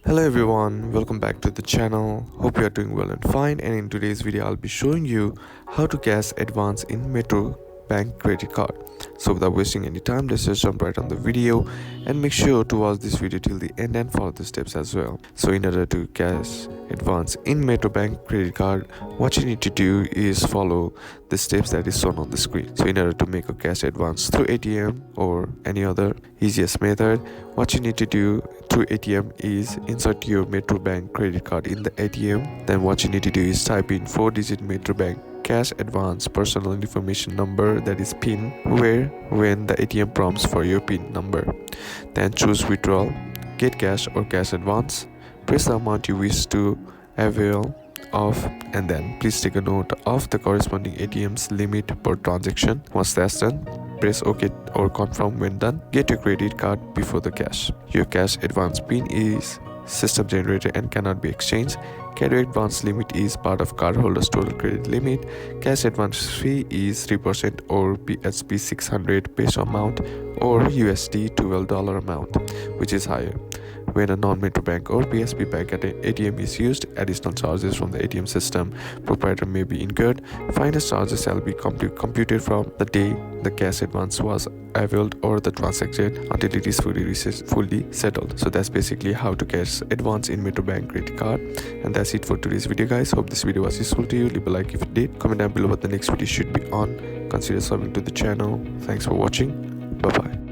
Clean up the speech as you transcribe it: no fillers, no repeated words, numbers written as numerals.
Hello everyone, welcome back to the channel. Hope you are doing well and fine, and in today's video I'll be showing you how to cash advance in Metrobank credit card. So without wasting any time, let's just jump right on the video and make sure to watch this video till the end and follow the steps as well. So in order to cash advance in Metrobank credit card, what you need to do is follow the steps that is shown on the screen. So in order to make a cash advance through ATM or any other easiest method, what you need to do through ATM is insert your Metrobank credit card in the ATM. Then what you need to do is type in 4-digit Metrobank cash advance personal information number, that is PIN, where when the ATM prompts for your PIN number. Then choose withdrawal, get cash or cash advance. Press the amount you wish to avail of, and then please take a note of the corresponding ATM's limit per transaction. Once that's done, press OK or confirm when done. Get your credit card before the cash. Your cash advance PIN is system generated and cannot be exchanged. Carry advance limit is part of cardholder's total credit limit. Cash advance fee is 3% or PHP 600 peso amount or USD $12 amount, which is higher. When a non-Metrobank or PSP bank ATM is used, additional charges from the ATM system proprietor may be incurred. Finance charges shall be computed from the day the cash advance was availed or the transaction until it is fully settled. So that's basically how to cash advance in Metrobank credit card. And that's it for today's video, guys. Hope this video was useful to you. Leave a like if it did. Comment down below what the next video should be on. Consider subbing to the channel. Thanks for watching. Bye bye.